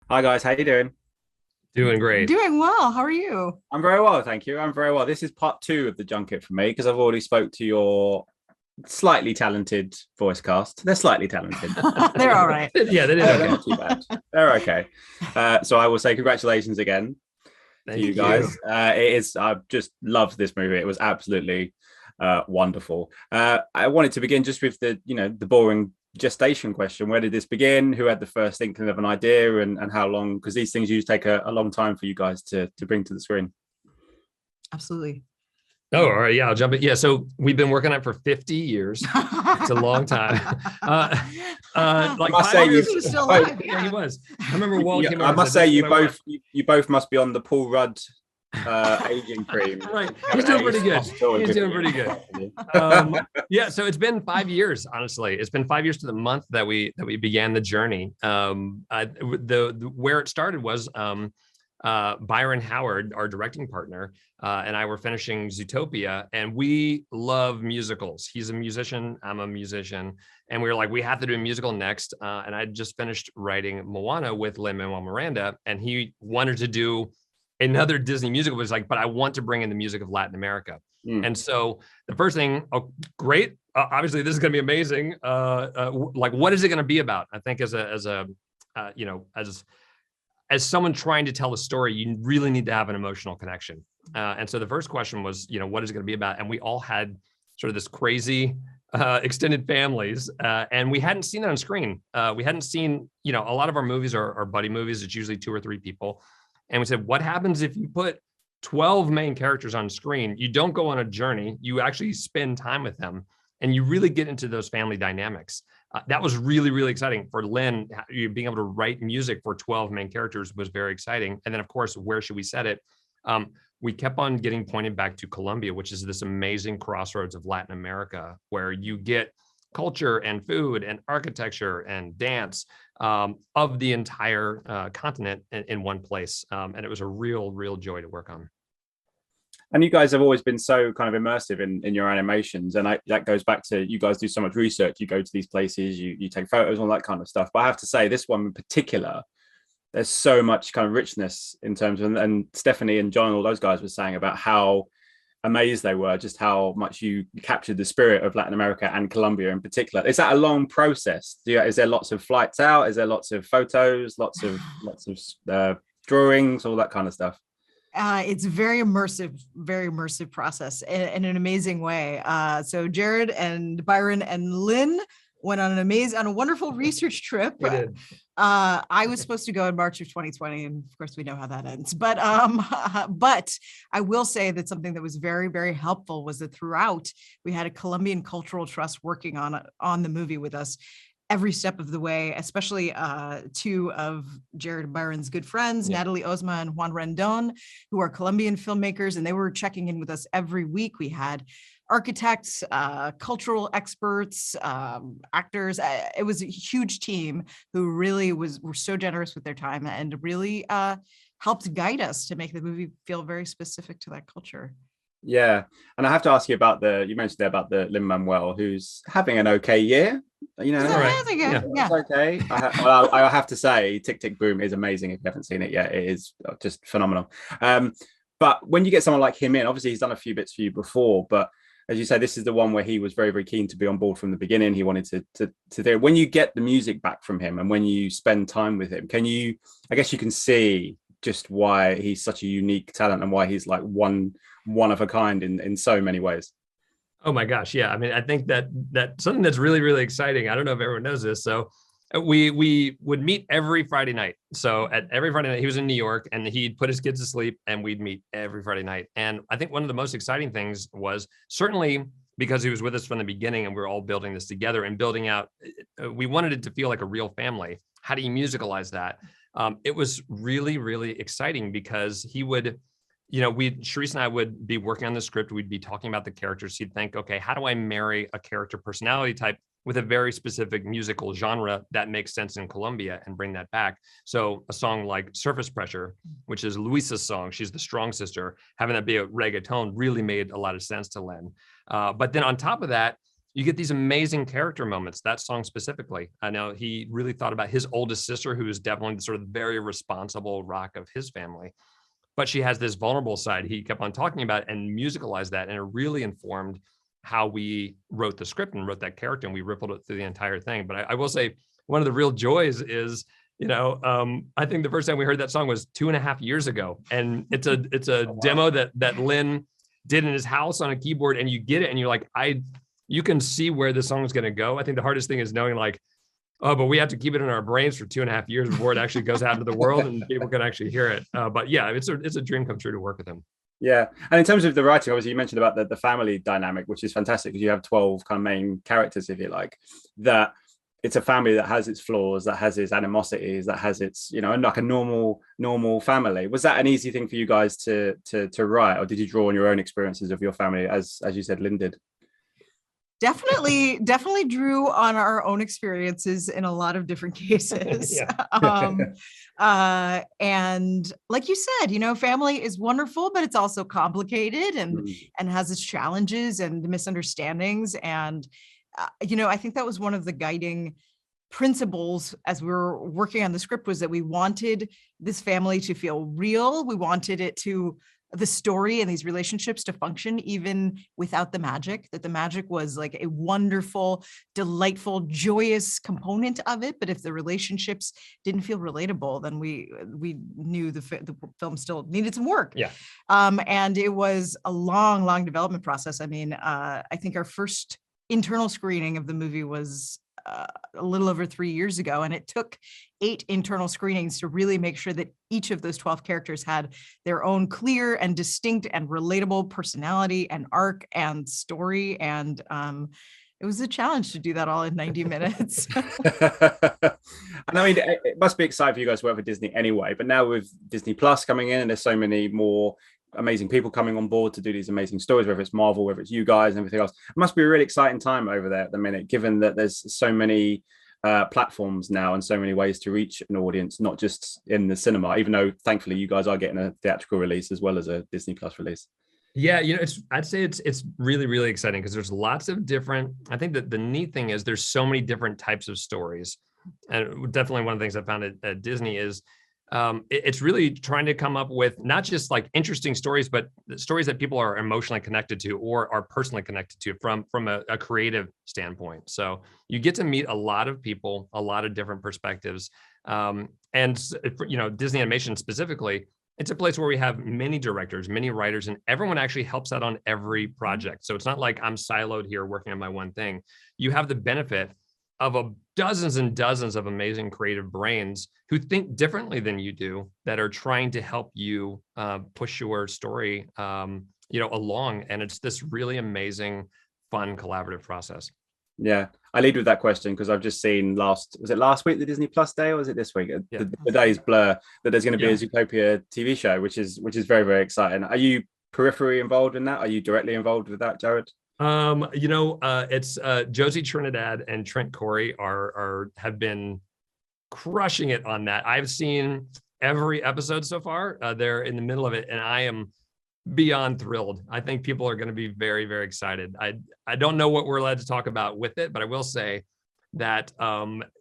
Hi guys, how you doing? Doing great. Doing well. How are you? I'm very well, thank you. I'm very well. This is part two of the junket for me because I've already spoke to your slightly talented voice cast. They're slightly talented. They're all right. Yeah, they did They're okay. not too bad. They're okay. So I will say congratulations again to Thank you you. guys. It is. I've just loved this movie. It was absolutely wonderful. I wanted to begin just with the boring gestation question. Where did this begin? Who had the first inkling of an idea, and how long? Because these things usually take a long time for you guys to bring to the screen. Absolutely. Oh, all right. Yeah, I'll jump in. Yeah, so we've been working on it for 50 years. It's a long time. I Like must five say years. He was still oh, alive. Yeah, he was. I remember Walt yeah, came I over and must said, say "This is you what I want." both must be on the Paul Rudd aging cream. Right. He's doing pretty good. He's doing pretty good. Yeah, so it's been 5 years, honestly. It's been 5 years to the month that we began the journey. The where it started was Byron Howard, our directing partner, and I were finishing Zootopia, and we love musicals. He's a musician, I'm a musician, and we were like, we have to do a musical next. And I just finished writing Moana with Lin-Manuel Miranda, and he wanted to do another Disney musical, but it's like, but I want to bring in the music of Latin America. Mm. And so the first thing, oh, great. Obviously, this is going to be amazing. Like, what is it going to be about? I think as someone trying to tell a story, you really need to have an emotional connection. And so the first question was, what is it going to be about? And we all had sort of this crazy extended families, and we hadn't seen that on screen. We hadn't seen, a lot of our movies are buddy movies. It's usually 2 or 3 people. And we said, what happens if you put 12 main characters on screen? You don't go on a journey. You actually spend time with them, and you really get into those family dynamics. That was really, really exciting for Lin. Being able to write music for 12 main characters was very exciting. And then, of course, where should we set it? We kept on getting pointed back to Colombia, which is this amazing crossroads of Latin America, where you get culture and food and architecture and dance of the entire continent in one place. And it was a real joy to work on. And you guys have always been so kind of immersive in your animations, and that goes back to you guys do so much research. You go to these places, you take photos, all that kind of stuff. But I have to say, this one in particular, there's so much kind of richness in terms of, and Stephanie and John, all those guys were saying about how amazed they were, just how much you captured the spirit of Latin America and Colombia in particular. Is that a long process? Is there lots of flights out? Is there lots of photos, lots of drawings, all that kind of stuff? It's very immersive process in an amazing way. So Jared and Byron and Lynn went on a wonderful research trip. We did. I was supposed to go in March of 2020, and of course we know how that ends. But I will say that something that was very helpful was that throughout we had a Colombian Cultural Trust working on the movie with us every step of the way, especially 2 of Jared and Byron's good friends, yeah. Natalie Ozma and Juan Rendon, who are Colombian filmmakers, and they were checking in with us every week. We had architects, cultural experts, actors. It was a huge team who really were so generous with their time and really helped guide us to make the movie feel very specific to that culture. Yeah, and I have to ask you about you mentioned there about the Lin-Manuel, who's having an okay year. Right. It's okay. I have to say, Tick Tick Boom is amazing. If you haven't seen it yet, it is just phenomenal. But when you get someone like him in, obviously he's done a few bits for you before, but as you say, this is the one where he was very keen to be on board from the beginning. He wanted to do. When you get the music back from him, and when you spend time with him, I guess you can see just why he's such a unique talent and why he's like one of a kind in so many ways. Oh my gosh. Yeah. I mean, I think that something that's really exciting. I don't know if everyone knows this. So we would meet every Friday night. So at every Friday night, he was in New York, and he'd put his kids to sleep, and we'd meet every Friday night. And I think one of the most exciting things was certainly because he was with us from the beginning, and we were all building this together and building out, we wanted it to feel like a real family. How do you musicalize that? It was really exciting because he would, Charise and I would be working on the script. We'd be talking about the characters. He'd think, okay, how do I marry a character personality type with a very specific musical genre that makes sense in Colombia and bring that back? So a song like Surface Pressure, which is Luisa's song, she's the strong sister, having that be a reggaeton really made a lot of sense to Len. But then on top of that, you get these amazing character moments. That song specifically, I know he really thought about his oldest sister, who is definitely sort of very responsible rock of his family, but she has this vulnerable side he kept on talking about and musicalized that, and it really informed how we wrote the script and wrote that character, and we rippled it through the entire thing. But I will say, one of the real joys is, I think the first time we heard that song was 2.5 years ago, and it's a demo that Lin did in his house on a keyboard, and you get it, and you're like, you can see where the song is going to go. I think the hardest thing is knowing like, oh, but we have to keep it in our brains for 2.5 years before it actually goes out into the world and people can actually hear it. But yeah, it's a dream come true to work with him. Yeah. And in terms of the writing, obviously you mentioned about the family dynamic, which is fantastic because you have 12 kind of main characters, if you like, that it's a family that has its flaws, that has its animosities, that has its, like a normal family. Was that an easy thing for you guys to write, or did you draw on your own experiences of your family, as you said, Lin did? Definitely drew on our own experiences in a lot of different cases. And like you said, family is wonderful, but it's also complicated and has its challenges and misunderstandings. And, I think that was one of the guiding principles as we were working on the script, was that we wanted this family to feel real. We wanted the story and these relationships to function even without the magic, that the magic was like a wonderful, delightful, joyous component of it. But if the relationships didn't feel relatable, then we knew the film still needed some work. Yeah. And it was a long development process. I mean, I think our first internal screening of the movie was a little over 3 years ago, and it took 8 internal screenings to really make sure that each of those 12 characters had their own clear and distinct and relatable personality and arc and story. And it was a challenge to do that all in 90 minutes. And I mean, it must be exciting for you guys to work with Disney anyway, but now with Disney Plus coming in, and there's so many more amazing people coming on board to do these amazing stories, whether it's Marvel, whether it's you guys and everything else, it must be a really exciting time over there at the minute, given that there's so many platforms now and so many ways to reach an audience, not just in the cinema, even though thankfully you guys are getting a theatrical release as well as a Disney Plus release. Yeah, I'd say it's really exciting because there's lots of different, I think that the neat thing is there's so many different types of stories. And definitely one of the things I found at Disney is it's really trying to come up with not just like interesting stories, but stories that people are emotionally connected to or are personally connected to from a creative standpoint. So you get to meet a lot of people, a lot of different perspectives. And Disney Animation specifically, it's a place where we have many directors, many writers, and everyone actually helps out on every project. So it's not like I'm siloed here working on my one thing. You have the benefit of dozens and dozens of amazing creative brains who think differently than you do, that are trying to help you push your story, along. And it's this really amazing, fun, collaborative process. Yeah, I lead with that question because I've just seen was it last week, the Disney Plus day, or was it this week? Yeah. The days blur that there's going to be a Zootopia TV show, which is very, very exciting. Are you peripherally involved in that? Are you directly involved with that, Jared? It's Josie Trinidad and Trent Corey have been crushing it on that. I've seen every episode so far. They're in the middle of it, and I am beyond thrilled. I think people are going to be very, very excited. I don't know what we're allowed to talk about with it, but I will say that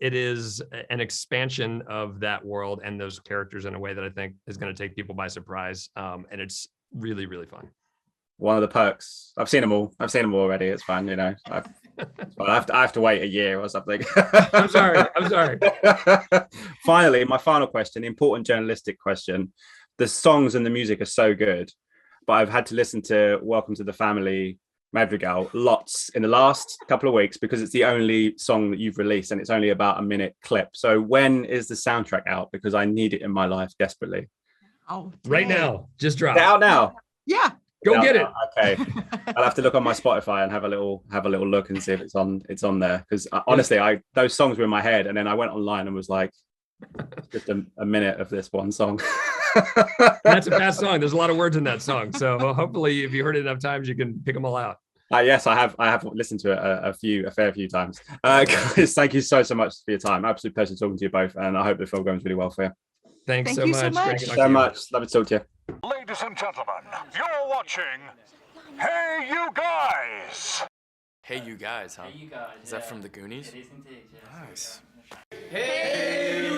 it is an expansion of that world and those characters in a way that I think is going to take people by surprise. And it's really, really fun. One of the perks. I've seen them all already. It's fine, I have to wait a year or something. I'm sorry. Finally, my final question, the important journalistic question. The songs and the music are so good, but I've had to listen to Welcome to the Family Madrigal lots in the last couple of weeks because it's the only song that you've released and it's only about a minute clip. So when is the soundtrack out? Because I need it in my life desperately. Oh, right now. Just drop. It's out now. Yeah. Go get it. Okay. I'll have to look on my Spotify and have a little look and see if it's on there. Because honestly, those songs were in my head, and then I went online and was like, just a minute of this one song. That's a fast song. There's a lot of words in that song. So hopefully, if you heard it enough times, you can pick them all out. Yes, I have listened to it a fair few times. Guys, thank you so much for your time. Absolute pleasure talking to you both, and I hope the film goes really well for you. Thank you so much. Thank you so much. Love to talk to you. Ladies and gentlemen, you're watching Hey You Guys! Hey You Guys, huh? Hey You Guys. Is that from the Goonies? It is indeed, yes. Nice. Hey